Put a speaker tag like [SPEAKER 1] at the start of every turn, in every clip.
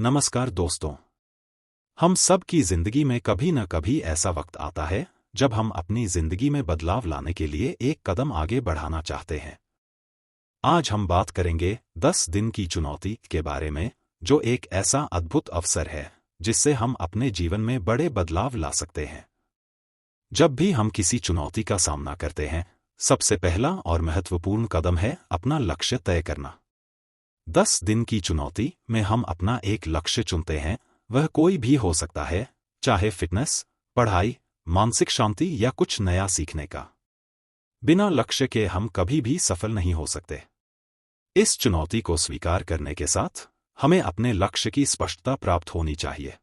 [SPEAKER 1] नमस्कार दोस्तों। हम सब की जिंदगी में कभी न कभी ऐसा वक्त आता है जब हम अपनी जिंदगी में बदलाव लाने के लिए एक कदम आगे बढ़ाना चाहते हैं। आज हम बात करेंगे 10 दिन की चुनौती के बारे में, जो एक ऐसा अद्भुत अवसर है जिससे हम अपने जीवन में बड़े बदलाव ला सकते हैं। जब भी हम किसी चुनौती का सामना करते हैं, सबसे पहला और महत्वपूर्ण कदम है अपना लक्ष्य तय करना। 10 दिन की चुनौती में हम अपना एक लक्ष्य चुनते हैं। वह कोई भी हो सकता है, चाहे फिटनेस, पढ़ाई, मानसिक शांति या कुछ नया सीखने का। बिना लक्ष्य के हम कभी भी सफल नहीं हो सकते। इस चुनौती को स्वीकार करने के साथ हमें अपने लक्ष्य की स्पष्टता प्राप्त होनी चाहिए।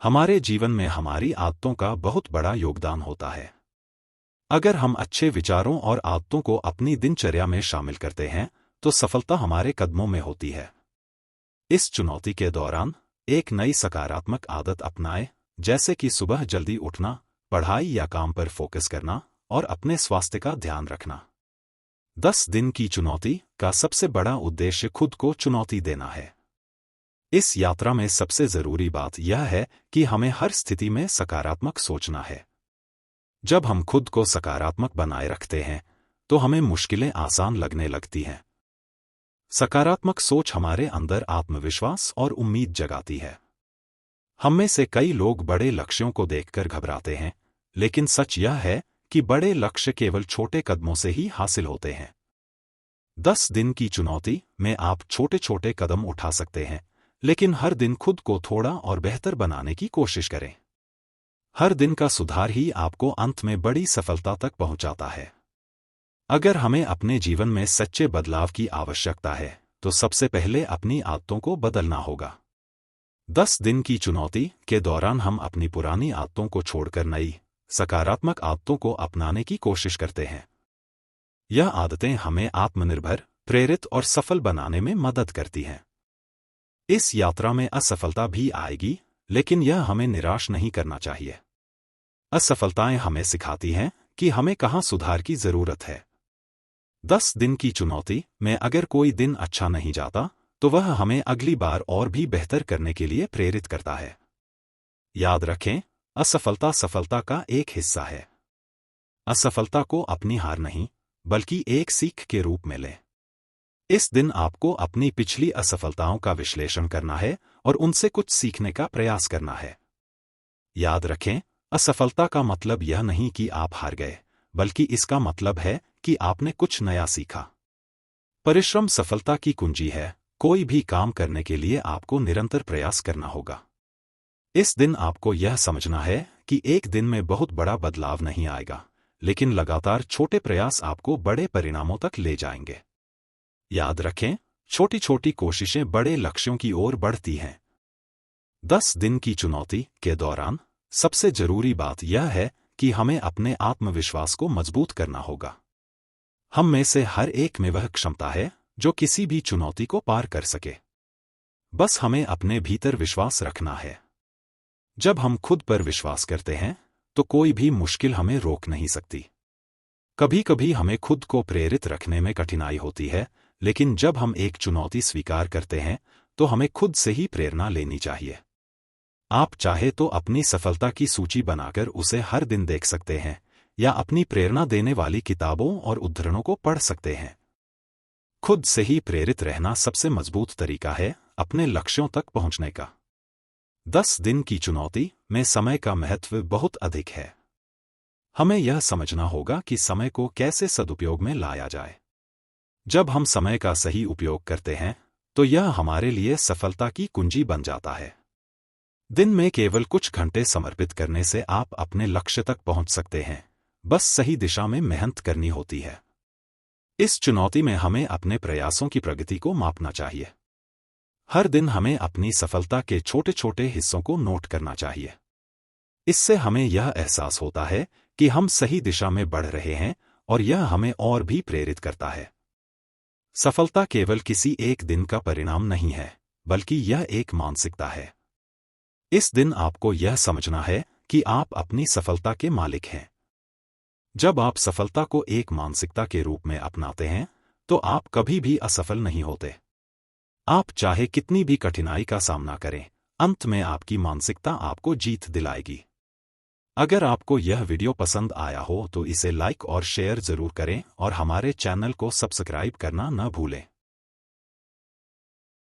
[SPEAKER 1] हमारे जीवन में हमारी आदतों का बहुत बड़ा योगदान होता है। अगर हम अच्छे विचारों और आदतों को अपनी दिनचर्या में शामिल करते हैं, तो सफलता हमारे कदमों में होती है। इस चुनौती के दौरान एक नई सकारात्मक आदत अपनाएं, जैसे कि सुबह जल्दी उठना, पढ़ाई या काम पर फोकस करना और अपने स्वास्थ्य का ध्यान रखना। 10 दिन की चुनौती का सबसे बड़ा उद्देश्य खुद को चुनौती देना है। इस यात्रा में सबसे जरूरी बात यह है कि हमें हर स्थिति में सकारात्मक सोचना है। जब हम खुद को सकारात्मक बनाए रखते हैं, तो हमें मुश्किलें आसान लगने लगती हैं। सकारात्मक सोच हमारे अंदर आत्मविश्वास और उम्मीद जगाती है। हम में से कई लोग बड़े लक्ष्यों को देखकर घबराते हैं, लेकिन सच यह है कि बड़े लक्ष्य केवल छोटे कदमों से ही हासिल होते हैं। 10 दिन की चुनौती में आप छोटे छोटे कदम उठा सकते हैं, लेकिन हर दिन खुद को थोड़ा और बेहतर बनाने की कोशिश करें। हर दिन का सुधार ही आपको अंत में बड़ी सफलता तक पहुंचाता है। अगर हमें अपने जीवन में सच्चे बदलाव की आवश्यकता है, तो सबसे पहले अपनी आदतों को बदलना होगा। 10 दिन की चुनौती के दौरान हम अपनी पुरानी आदतों को छोड़कर नई, सकारात्मक आदतों को अपनाने की कोशिश करते हैं। यह आदतें हमें आत्मनिर्भर, प्रेरित और सफल बनाने में मदद करती हैं। इस यात्रा में असफलता भी आएगी, लेकिन यह हमें निराश नहीं करना चाहिए। असफलताएं हमें सिखाती हैं कि हमें कहाँ सुधार की जरूरत है। 10 दिन की चुनौती में अगर कोई दिन अच्छा नहीं जाता, तो वह हमें अगली बार और भी बेहतर करने के लिए प्रेरित करता है। याद रखें, असफलता सफलता का एक हिस्सा है। असफलता को अपनी हार नहीं, बल्कि एक सीख के रूप में लें। इस दिन आपको अपनी पिछली असफलताओं का विश्लेषण करना है और उनसे कुछ सीखने का प्रयास करना है। याद रखें, असफलता का मतलब यह नहीं कि आप हार गए, बल्कि इसका मतलब है कि आपने कुछ नया सीखा। परिश्रम सफलता की कुंजी है। कोई भी काम करने के लिए आपको निरंतर प्रयास करना होगा। इस दिन आपको यह समझना है कि एक दिन में बहुत बड़ा बदलाव नहीं आएगा, लेकिन लगातार छोटे प्रयास आपको बड़े परिणामों तक ले जाएंगे। याद रखें, छोटी छोटी कोशिशें बड़े लक्ष्यों की ओर बढ़ती हैं। 10 दिन की चुनौती के दौरान सबसे जरूरी बात यह है कि हमें अपने आत्मविश्वास को मजबूत करना होगा। हम में से हर एक में वह क्षमता है जो किसी भी चुनौती को पार कर सके। बस हमें अपने भीतर विश्वास रखना है। जब हम खुद पर विश्वास करते हैं, तो कोई भी मुश्किल हमें रोक नहीं सकती। कभी कभी हमें खुद को प्रेरित रखने में कठिनाई होती है, लेकिन जब हम एक चुनौती स्वीकार करते हैं, तो हमें खुद से ही प्रेरणा लेनी चाहिए। आप चाहे तो अपनी सफलता की सूची बनाकर उसे हर दिन देख सकते हैं, या अपनी प्रेरणा देने वाली किताबों और उद्धरणों को पढ़ सकते हैं। खुद से ही प्रेरित रहना सबसे मजबूत तरीका है अपने लक्ष्यों तक पहुंचने का। 10 दिन की चुनौती में समय का महत्व बहुत अधिक है। हमें यह समझना होगा कि समय को कैसे सदुपयोग में लाया जाए। जब हम समय का सही उपयोग करते हैं, तो यह हमारे लिए सफलता की कुंजी बन जाता है। दिन में केवल कुछ घंटे समर्पित करने से आप अपने लक्ष्य तक पहुंच सकते हैं। बस सही दिशा में मेहनत करनी होती है। इस चुनौती में हमें अपने प्रयासों की प्रगति को मापना चाहिए। हर दिन हमें अपनी सफलता के छोटे छोटे हिस्सों को नोट करना चाहिए। इससे हमें यह एहसास होता है कि हम सही दिशा में बढ़ रहे हैं, और यह हमें और भी प्रेरित करता है। सफलता केवल किसी एक दिन का परिणाम नहीं है, बल्कि यह एक मानसिकता है। इस दिन आपको यह समझना है कि आप अपनी सफलता के मालिक हैं। जब आप सफलता को एक मानसिकता के रूप में अपनाते हैं, तो आप कभी भी असफल नहीं होते। आप चाहे कितनी भी कठिनाई का सामना करें, अंत में आपकी मानसिकता आपको जीत दिलाएगी। अगर आपको यह वीडियो पसंद आया हो तो इसे लाइक और शेयर जरूर करें और हमारे चैनल को सब्सक्राइब करना न भूलें।